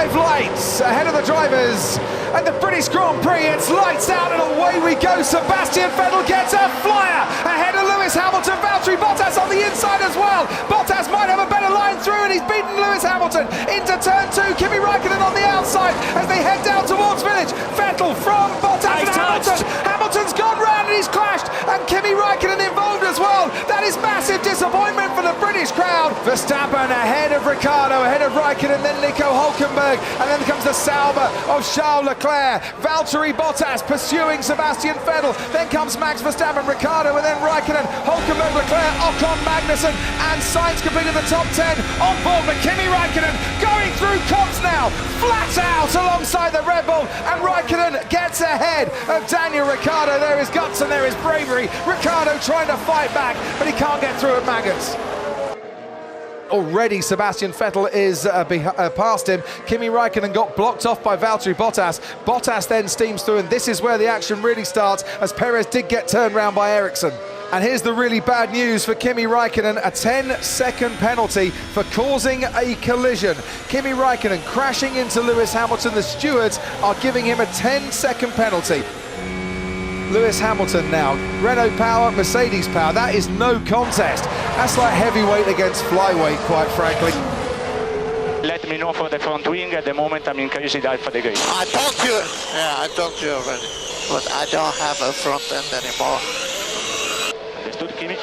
5 lights ahead of the drivers. And the British Grand Prix, it's lights out and away we go. Sebastian Vettel gets a flyer ahead of Lewis Hamilton. Valtteri Bottas on the inside as well. Bottas might have a better line through, and he's beaten Lewis Hamilton into turn 2. Kimi Raikkonen on the outside as they head down towards Village. Vettel from Bottas and Hamilton. Hamilton's gone round and he's clashed, and Kimi Raikkonen involved as well. That is massive disappointment for the British crowd. Verstappen ahead of Ricciardo, ahead of Raikkonen, then Nico Hülkenberg, and then comes the Sauber of Charles Leclerc. Valtteri Bottas pursuing Sebastian Vettel, then comes Max Verstappen, Ricciardo, and then Raikkonen, Hülkenberg, Leclerc, Ocon, Magnussen, and Sainz completed the top 10 on board. But Kimi Raikkonen going through Copse now, flat out alongside the Red Bull, and Raikkonen gets ahead of Daniel Ricciardo. There is guts and there is bravery. Ricciardo trying to fight back, but he can't get through at Maggotts. Already Sebastian Vettel is past him. Kimi Raikkonen got blocked off by Valtteri Bottas. Bottas then steams through, and this is where the action really starts, as Perez did get turned round by Ericsson. And here's the really bad news for Kimi Raikkonen, a 10-second penalty for causing a collision. Kimi Raikkonen crashing into Lewis Hamilton. The stewards are giving him a 10-second penalty. Lewis Hamilton now, Renault power, Mercedes power, that is no contest. That's like heavyweight against flyweight, quite frankly. Let me know for the front wing. At the moment I'm increasing Alpha degree. I talked to you, I talked to you already, but I don't have a front end anymore. Understood, Kimi?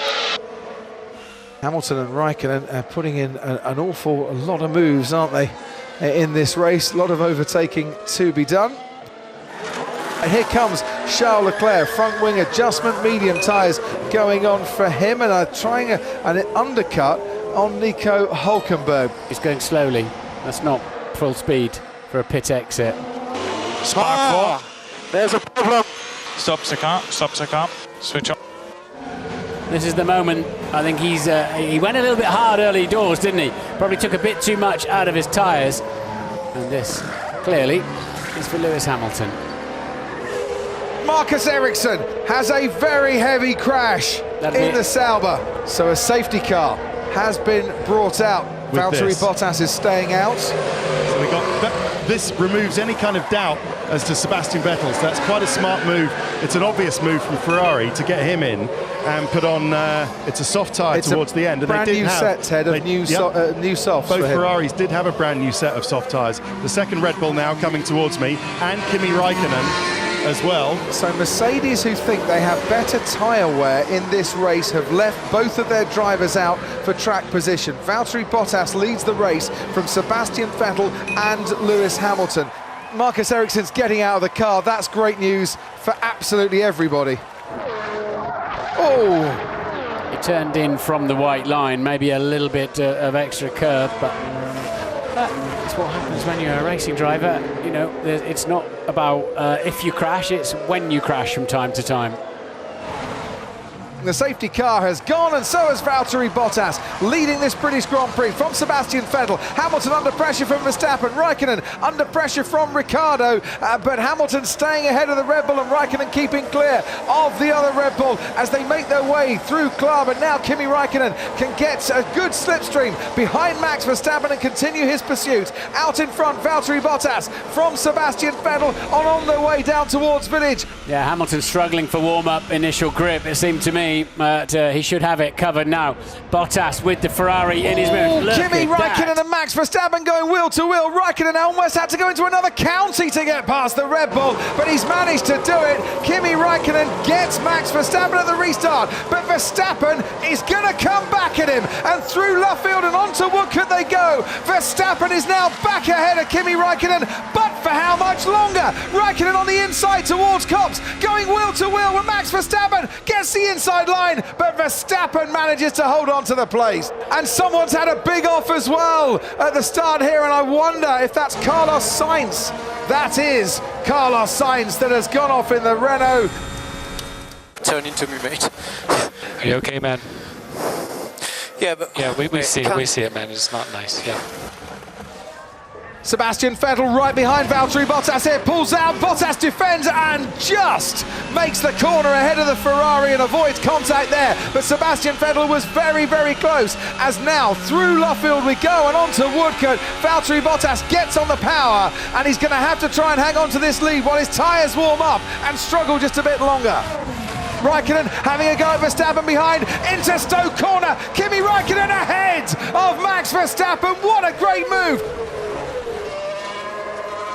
Hamilton and Raikkonen are putting in an awful lot of moves, aren't they, in this race? A lot of overtaking to be done. And here comes Charles Leclerc, front wing adjustment, medium tyres going on for him, and trying an undercut on Nico Hülkenberg. He's going slowly. That's not full speed for a pit exit. Spark 4. There's a problem. Stop the car, switch on. This is the moment. I think he went a little bit hard early doors, didn't he? Probably took a bit too much out of his tyres. And this, clearly, is for Lewis Hamilton. Marcus Ericsson has a very heavy crash in the Sauber. So a safety car has been brought out. Valtteri Bottas is staying out. So we got this removes any kind of doubt as to Sebastian Vettel. So that's quite a smart move. It's an obvious move from Ferrari to get him in and put on. It's a soft tyre towards the end. And brand new set, Ted, of new softs. Both Ferraris did have a brand new set of soft tyres. The second Red Bull now coming towards me, and Kimi Raikkonen as well. So Mercedes, who think they have better tyre wear in this race, have left both of their drivers out for track position. Valtteri Bottas leads the race from Sebastian Vettel and Lewis Hamilton. Marcus Ericsson's getting out of the car. That's great news for absolutely everybody. Oh! He turned in from the white line, maybe a little bit of extra curve, but that's what happens when you're a racing driver. You know, it's not about if you crash, it's when you crash from time to time. The safety car has gone, and so has Valtteri Bottas, leading this British Grand Prix from Sebastian Vettel. Hamilton under pressure from Verstappen, Raikkonen under pressure from Ricciardo, but Hamilton staying ahead of the Red Bull and Raikkonen keeping clear of the other Red Bull as they make their way through Club. And now Kimi Raikkonen can get a good slipstream behind Max Verstappen and continue his pursuit. Out in front, Valtteri Bottas from Sebastian Vettel on their way down towards Village. Yeah, Hamilton struggling for warm-up initial grip, it seemed to me. But he should have it covered now. Bottas with the Ferrari in his move. Kimi Raikkonen and Max Verstappen going wheel to wheel. Raikkonen almost had to go into another county to get past the Red Bull, but he's managed to do it. Kimi Raikkonen gets Max Verstappen at the restart, but Verstappen is going to come back at him, and through Luffield and onto what could they go? Verstappen is now back ahead of Kimi Raikkonen, but for how much longer? Raikkonen on the inside towards Copse, going wheel to wheel with Max Verstappen, gets the inside line, but Verstappen manages to hold on to the place. And someone's had a big off as well at the start here, and I wonder if that's Carlos Sainz. That is Carlos Sainz that has gone off in the Renault. Turn into me, mate. Are you okay, man? Yeah, but yeah, we see it, man. It's not nice. Yeah. Sebastian Vettel right behind Valtteri Bottas here, pulls out, Bottas defends and just makes the corner ahead of the Ferrari and avoids contact there. But Sebastian Vettel was very, very close, as now through Luffield we go and onto Woodcote. Valtteri Bottas gets on the power and he's going to have to try and hang on to this lead while his tyres warm up and struggle just a bit longer. Raikkonen having a go at Verstappen behind, into Stoke corner, Kimi Raikkonen ahead of Max Verstappen, what a great move!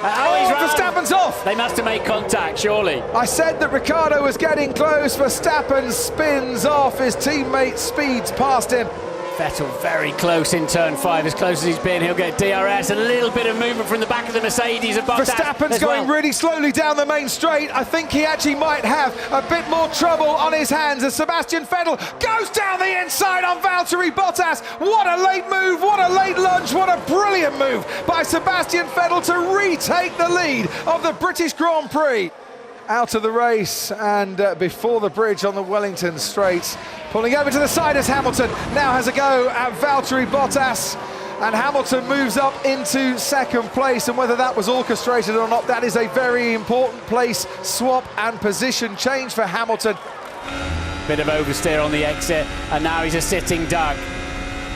Verstappen's off! They must have made contact, surely. I said that Ricciardo was getting close, Verstappen spins off, his teammate speeds past him. Vettel very close in turn 5, as close as he's been. He'll get DRS, a little bit of movement from the back of the Mercedes. Verstappen's going really slowly down the main straight. I think he actually might have a bit more trouble on his hands as Sebastian Vettel goes down the inside on Valtteri Bottas. What a late move, what a late lunge, what a brilliant move by Sebastian Vettel to retake the lead of the British Grand Prix. Out of the race and before the bridge on the Wellington Straight. Pulling over to the side as Hamilton now has a go at Valtteri Bottas. And Hamilton moves up into second place, and whether that was orchestrated or not, that is a very important place swap and position change for Hamilton. Bit of oversteer on the exit, and now he's a sitting duck.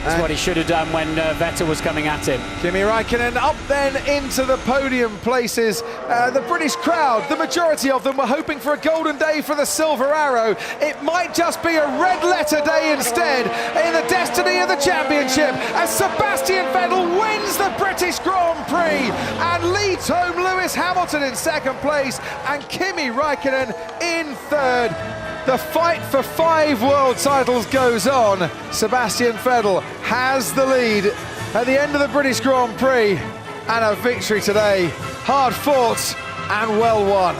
That's what he should have done when Vettel was coming at him. Kimi Raikkonen up then into the podium places. The British crowd, the majority of them were hoping for a golden day for the Silver Arrow. It might just be a red letter day instead in the destiny of the championship, as Sebastian Vettel wins the British Grand Prix and leads home Lewis Hamilton in second place and Kimi Raikkonen in third. The fight for 5 world titles goes on. Sebastian Vettel has the lead at the end of the British Grand Prix, and a victory today, hard fought and well won.